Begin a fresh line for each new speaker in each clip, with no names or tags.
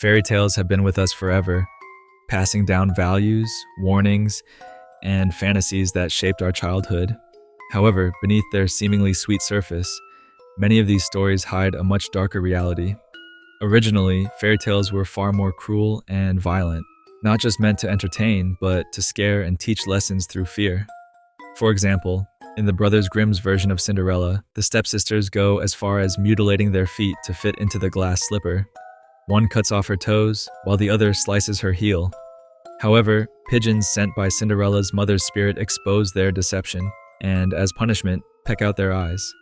Fairy tales have been with us forever, passing down values, warnings, and fantasies that shaped our childhood. However, beneath their seemingly sweet surface, many of these stories hide a much darker reality. Originally, fairy tales were far more cruel and violent, not just meant to entertain, but to scare and teach lessons through fear. For example, in the Brothers Grimm's version of Cinderella, the stepsisters go as far as mutilating their feet to fit into the glass slipper. One cuts off her toes, while the other slices her heel. However, pigeons sent by Cinderella's mother's spirit expose their deception, and as punishment, peck out their eyes.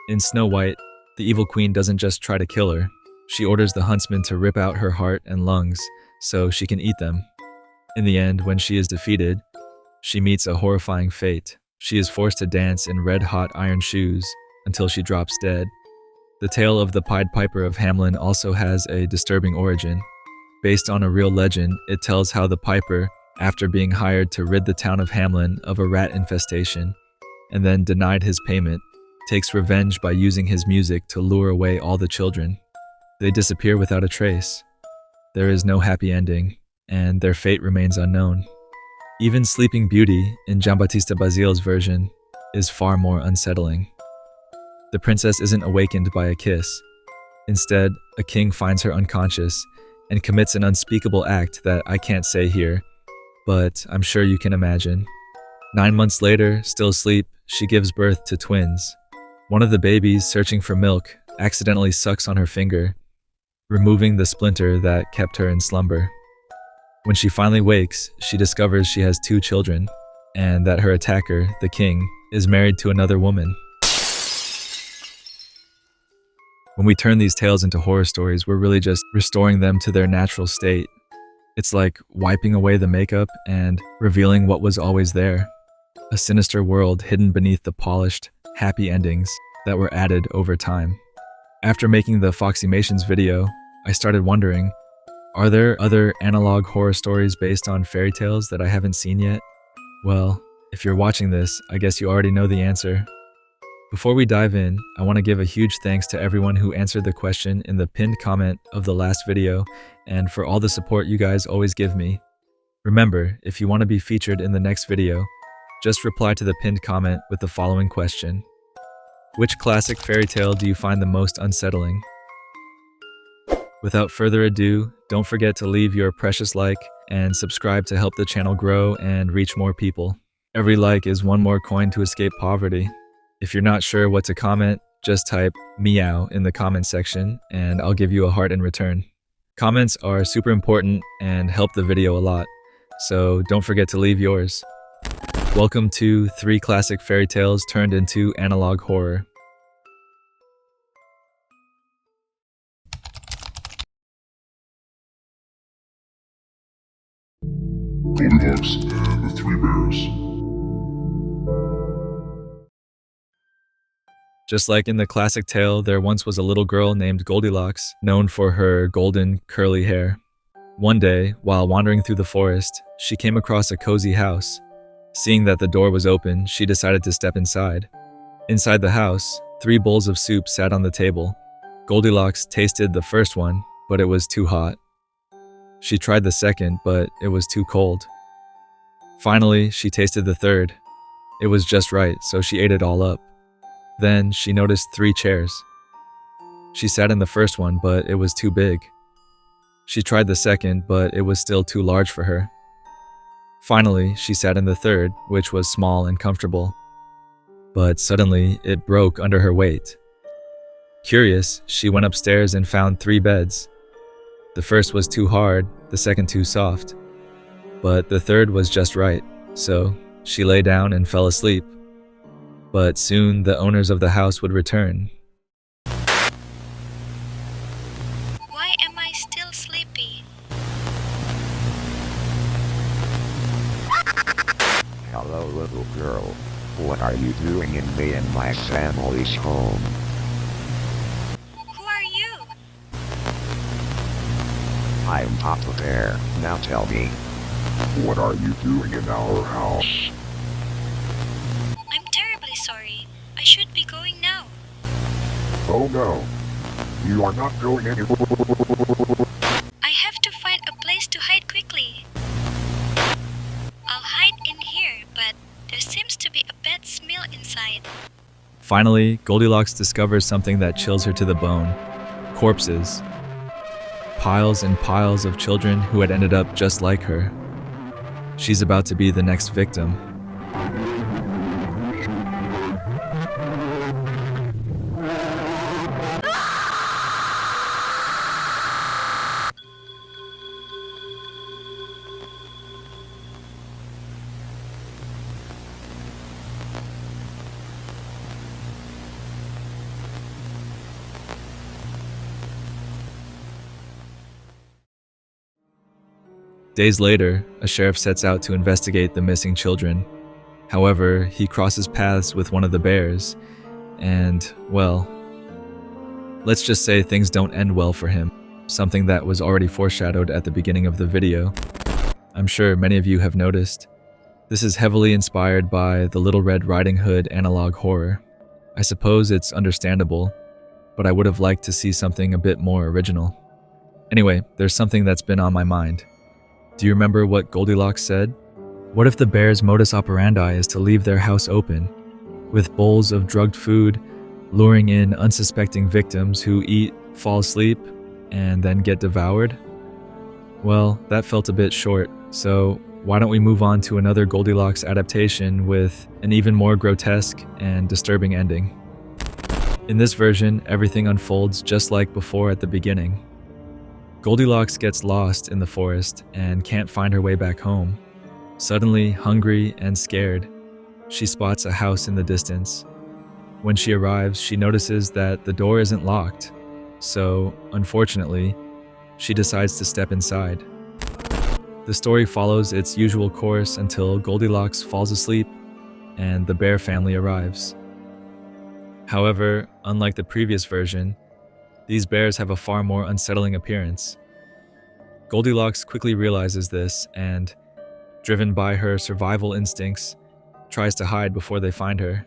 In Snow White, the evil queen doesn't just try to kill her. She orders the huntsman to rip out her heart and lungs so she can eat them. In the end, when she is defeated, she meets a horrifying fate. She is forced to dance in red-hot iron shoes until she drops dead. The tale of the Pied Piper of Hamelin also has a disturbing origin. Based on a real legend, it tells how the piper, after being hired to rid the town of Hamelin of a rat infestation, and then denied his payment, takes revenge by using his music to lure away all the children. They disappear without a trace. There is no happy ending, and their fate remains unknown. Even Sleeping Beauty, in Giambattista Basile's version, is far more unsettling. The princess isn't awakened by a kiss. Instead, a king finds her unconscious and commits an unspeakable act that I can't say here, but I'm sure you can imagine. 9 months later, still asleep, she gives birth to twins. One of the babies, searching for milk, accidentally sucks on her finger, removing the splinter that kept her in slumber. When she finally wakes, she discovers she has 2 children, and that her attacker, the king, is married to another woman. When we turn these tales into horror stories, we're really just restoring them to their natural state. It's like wiping away the makeup and revealing what was always there. A sinister world hidden beneath the polished, happy endings that were added over time. After making the Foxymations video, I started wondering, are there other analog horror stories based on fairy tales that I haven't seen yet? Well, if you're watching this, I guess you already know the answer. Before we dive in, I want to give a huge thanks to everyone who answered the question in the pinned comment of the last video and for all the support you guys always give me. Remember, if you want to be featured in the next video, just reply to the pinned comment with the following question. Which classic fairy tale do you find the most unsettling? Without further ado, don't forget to leave your precious like and subscribe to help the channel grow and reach more people. Every like is one more coin to escape poverty. If you're not sure what to comment, just type meow in the comment section and I'll give you a heart in return. Comments are super important and help the video a lot, so don't forget to leave yours. Welcome to 3 classic fairy tales turned into analog horror.
Goldilocks and the 3 Bears.
Just like in the classic tale, there once was a little girl named Goldilocks, known for her golden, curly hair. One day, while wandering through the forest, she came across a cozy house. Seeing that the door was open, she decided to step inside. Inside the house, 3 bowls of soup sat on the table. Goldilocks tasted the first one, but it was too hot. She tried the second, but it was too cold. Finally, she tasted the third. It was just right, so she ate it all up. Then she noticed 3 chairs. She sat in the first one, but it was too big. She tried the second, but it was still too large for her. Finally, she sat in the third, which was small and comfortable. But suddenly, it broke under her weight. Curious, she went upstairs and found 3 beds. The first was too hard, the second too soft. But the third was just right, so she lay down and fell asleep. But soon the owners of the house would return.
Why am I still sleepy?
Hello, little girl. What are you doing in me and my family's home?
Who are you?
I'm Papa Bear. Now tell me.
What are you doing in our house?
I'm terribly sorry. I should be going now.
Oh no. You are not going anywhere.
I have
Finally, Goldilocks discovers something that chills her to the bone: corpses. Piles and piles of children who had ended up just like her. She's about to be the next victim. Days later, a sheriff sets out to investigate the missing children. However, he crosses paths with one of the bears, and, well, let's just say things don't end well for him, something that was already foreshadowed at the beginning of the video. I'm sure many of you have noticed. This is heavily inspired by the Little Red Riding Hood analog horror. I suppose it's understandable, but I would have liked to see something a bit more original. Anyway, there's something that's been on my mind. Do you remember what Goldilocks said? What if the bear's modus operandi is to leave their house open, with bowls of drugged food, luring in unsuspecting victims who eat, fall asleep, and then get devoured? Well, that felt a bit short, so why don't we move on to another Goldilocks adaptation with an even more grotesque and disturbing ending. In this version, everything unfolds just like before at the beginning. Goldilocks gets lost in the forest and can't find her way back home. Suddenly, hungry and scared, she spots a house in the distance. When she arrives, she notices that the door isn't locked, so, unfortunately, she decides to step inside. The story follows its usual course until Goldilocks falls asleep and the bear family arrives. However, unlike the previous version, these bears have a far more unsettling appearance. Goldilocks quickly realizes this and, driven by her survival instincts, tries to hide before they find her.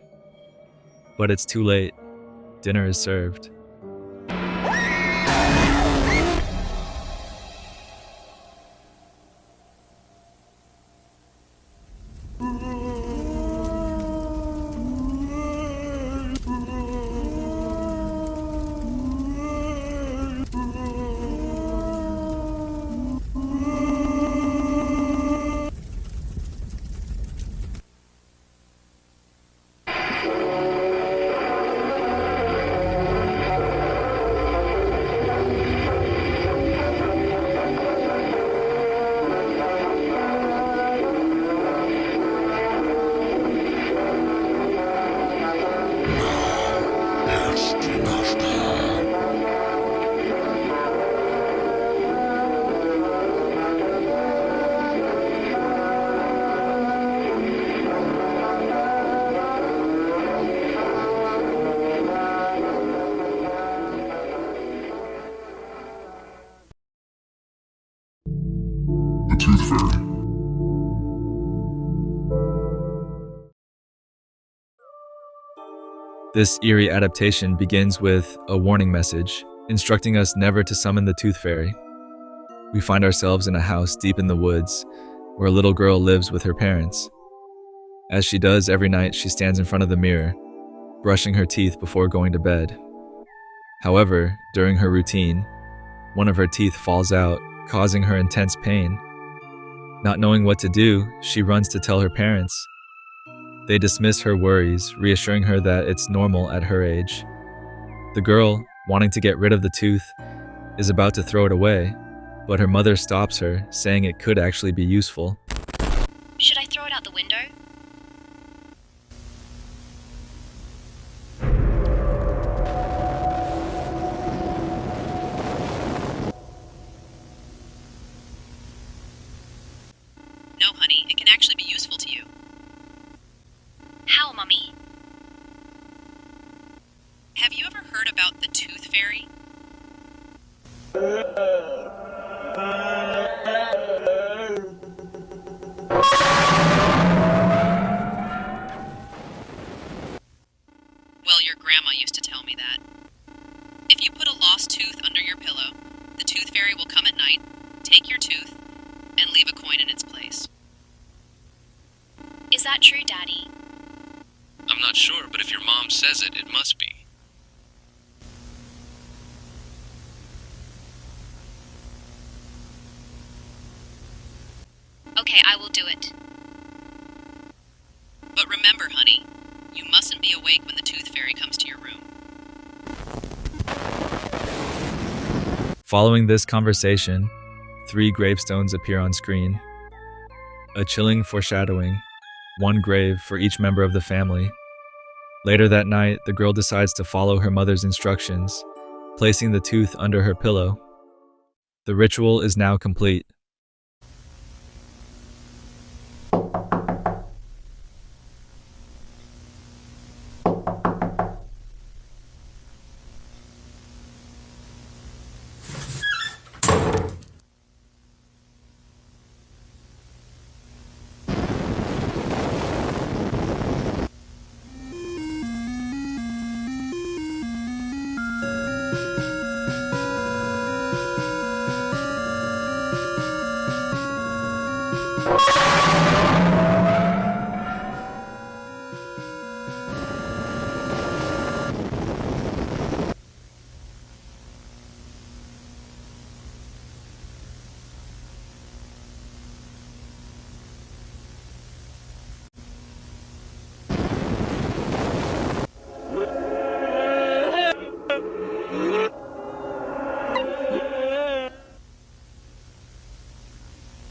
But it's too late. Dinner is served.
The Tooth Fairy.
This eerie adaptation begins with a warning message, instructing us never to summon the Tooth Fairy. We find ourselves in a house deep in the woods, where a little girl lives with her parents. As she does every night, she stands in front of the mirror, brushing her teeth before going to bed. However, during her routine, one of her teeth falls out, causing her intense pain. Not knowing what to do, she runs to tell her parents. They dismiss her worries, reassuring her that it's normal at her age. The girl, wanting to get rid of the tooth, is about to throw it away, but her mother stops her, saying it could actually be useful.
Should I throw it out the window?
No, honey, it can actually be useful to you.
How, Mummy?
Have you ever heard about the Tooth Fairy? Well, your grandma used to tell me that. If you put a lost tooth under your pillow, the Tooth Fairy will come at night, take your tooth, and leave a coin in its place.
Is that true, Daddy?
I'm not sure, but if your mom says it,
Okay, I will do it.
But remember, honey, you mustn't be awake when the tooth fairy comes to your room.
Following this conversation, 3 gravestones appear on screen. A chilling foreshadowing, 1 grave for each member of the family. Later that night, the girl decides to follow her mother's instructions, placing the tooth under her pillow. The ritual is now complete.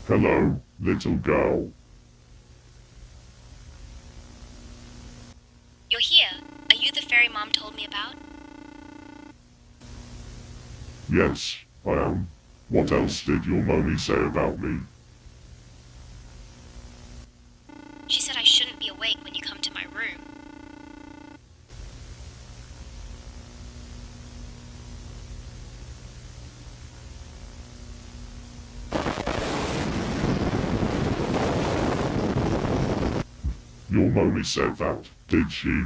Hello, little girl.
You're here. Are you the fairy Mom told me about?
Yes, I am. What else did your mommy say about me?
She said I shouldn't be awake when you come to my room.
Your mommy said that, did she?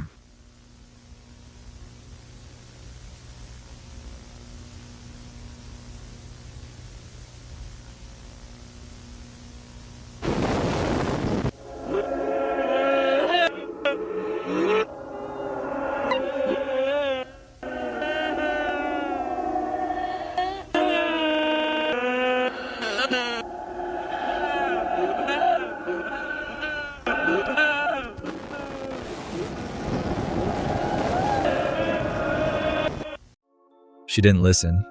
She didn't listen.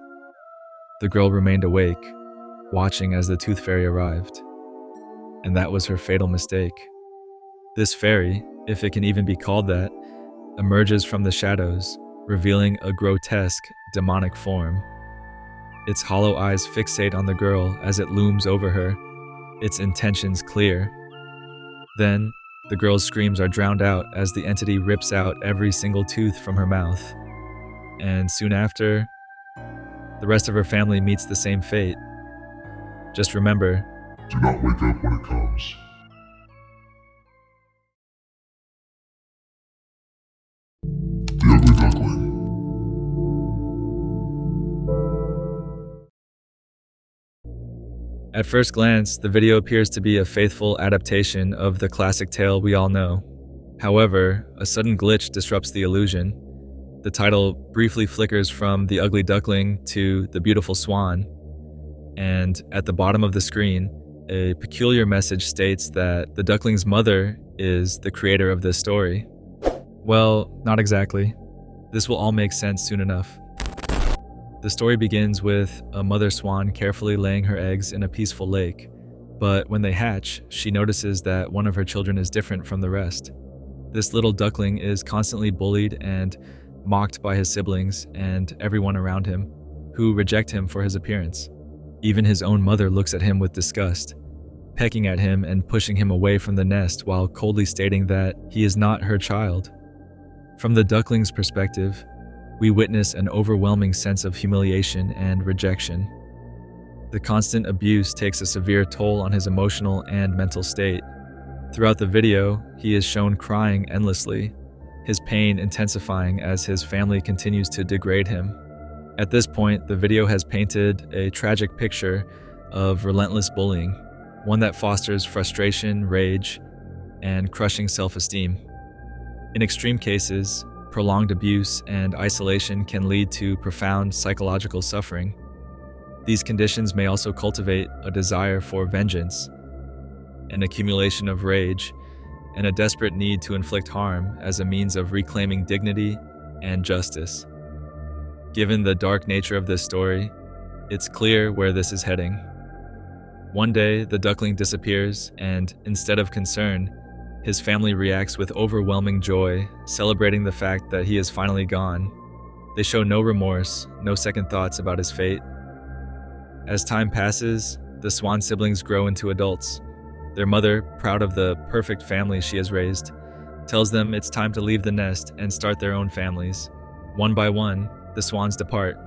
The girl remained awake, watching as the tooth fairy arrived. And that was her fatal mistake. This fairy, if it can even be called that, emerges from the shadows, revealing a grotesque, demonic form. Its hollow eyes fixate on the girl as it looms over her, its intentions clear. Then, the girl's screams are drowned out as the entity rips out every single tooth from her mouth. And soon after, the rest of her family meets the same fate. Just remember,
Do not wake up when it comes. The Ugly Duckling.
at first glance, the video appears to be a faithful adaptation of the classic tale we all know. However, a sudden glitch disrupts the illusion. The title briefly flickers from The Ugly Duckling to The Beautiful Swan, and at the bottom of the screen, a peculiar message states that the duckling's mother is the creator of this story. Well, not exactly. This will all make sense soon enough. The story begins with a mother swan carefully laying her eggs in a peaceful lake, but when they hatch, she notices that one of her children is different from the rest. This little duckling is constantly bullied and mocked by his siblings and everyone around him, who reject him for his appearance. Even his own mother looks at him with disgust, pecking at him and pushing him away from the nest while coldly stating that he is not her child. From the duckling's perspective, we witness an overwhelming sense of humiliation and rejection. The constant abuse takes a severe toll on his emotional and mental state. Throughout the video, he is shown crying endlessly, his pain intensifying as his family continues to degrade him. At this point, the video has painted a tragic picture of relentless bullying, one that fosters frustration, rage, and crushing self-esteem. In extreme cases, prolonged abuse and isolation can lead to profound psychological suffering. These conditions may also cultivate a desire for vengeance, an accumulation of rage, and a desperate need to inflict harm as a means of reclaiming dignity and justice. Given the dark nature of this story, it's clear where this is heading. One day, the duckling disappears, and instead of concern, his family reacts with overwhelming joy, celebrating the fact that he is finally gone. They show no remorse, no second thoughts about his fate. As time passes, the swan siblings grow into adults. Their mother, proud of the perfect family she has raised, tells them it's time to leave the nest and start their own families. One by one, the swans depart.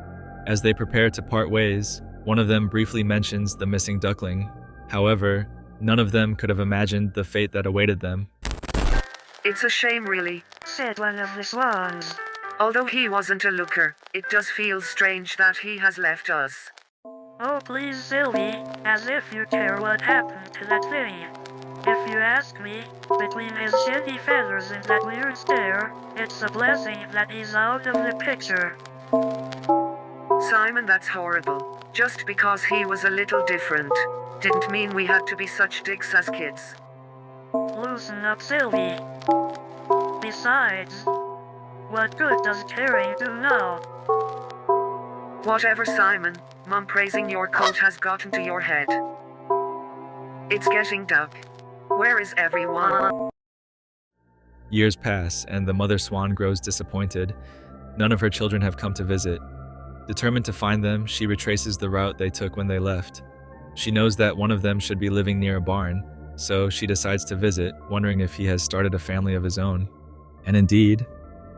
As they prepare to part ways, one of them briefly mentions the missing duckling. However, none of them could have imagined the fate that awaited them.
"It's a shame really," said one of the swans. "Although he wasn't a looker, it does feel strange that he has left us."
"Oh please, Sylvie, as if you care what happened to that thing. If you ask me, between his shitty feathers and that weird stare, it's a blessing that he's out of the picture."
"Simon, that's horrible. Just because he was a little different, didn't mean we had to be such dicks as kids."
"Loosen up, Sylvie. Besides, what good does caring do now?"
"Whatever, Simon. Mum praising your coat has gotten to your head. It's getting dark. Where is everyone?"
Years pass, and the mother swan grows disappointed. None of her children have come to visit. Determined to find them, she retraces the route they took when they left. She knows that one of them should be living near a barn, so she decides to visit, wondering if he has started a family of his own. And indeed,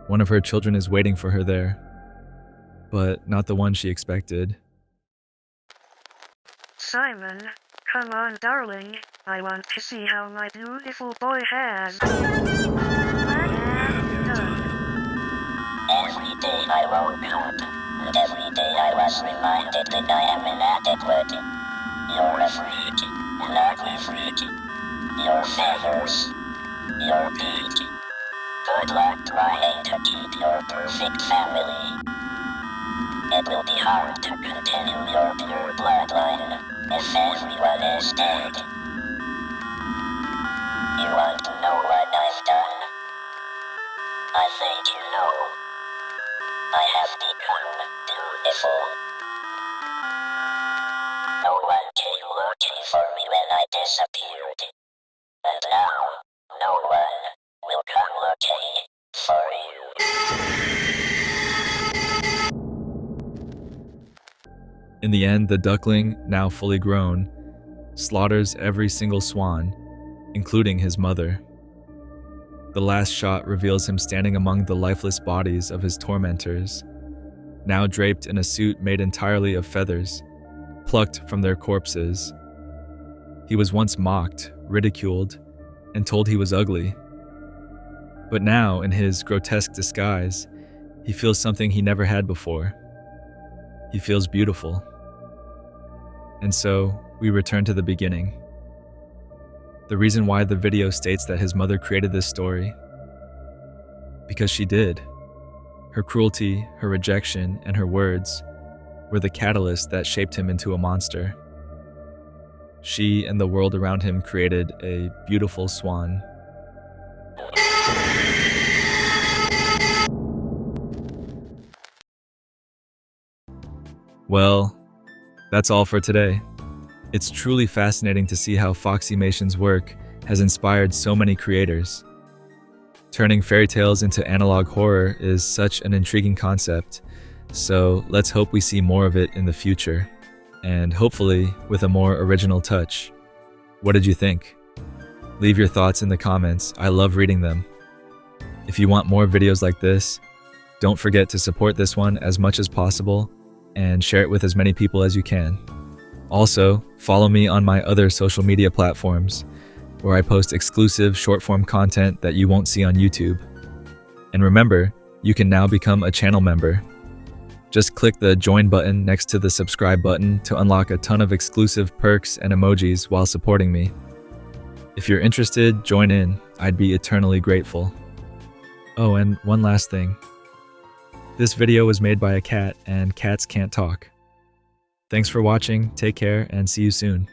one of her children is waiting for her there. But not the one she expected.
"Simon, come on darling, I want to see how my beautiful boy has."
Every day I woke up, and every day I was reminded that I am inadequate. You're a freak, an ugly freak. Your feathers, your beak. Good luck trying to keep your perfect family. It will be hard to continue your pure bloodline if everyone is dead. You want to know what I've done? I think you know. I have become beautiful. No one came looking for me when I disappeared. And now, no one will come looking for you.
In the end, the duckling, now fully grown, slaughters every single swan, including his mother. The last shot reveals him standing among the lifeless bodies of his tormentors, now draped in a suit made entirely of feathers, plucked from their corpses. He was once mocked, ridiculed, and told he was ugly. But now, in his grotesque disguise, he feels something he never had before. He feels beautiful. And so, we return to the beginning. The reason why the video states that his mother created this story, because she did. Her cruelty, her rejection, and her words were the catalyst that shaped him into a monster. She and the world around him created a beautiful swan. Well, that's all for today. It's truly fascinating to see how Foxymation's work has inspired so many creators. Turning fairy tales into analog horror is such an intriguing concept, so let's hope we see more of it in the future, and hopefully with a more original touch. What did you think? Leave your thoughts in the comments. I love reading them. If you want more videos like this, don't forget to support this one as much as possible and share it with as many people as you can. Also, follow me on my other social media platforms, where I post exclusive short-form content that you won't see on YouTube. And remember, you can now become a channel member. Just click the join button next to the subscribe button to unlock a ton of exclusive perks and emojis while supporting me. If you're interested, join in. I'd be eternally grateful. Oh, and one last thing. This video was made by a cat, and cats can't talk. Thanks for watching, take care, and see you soon.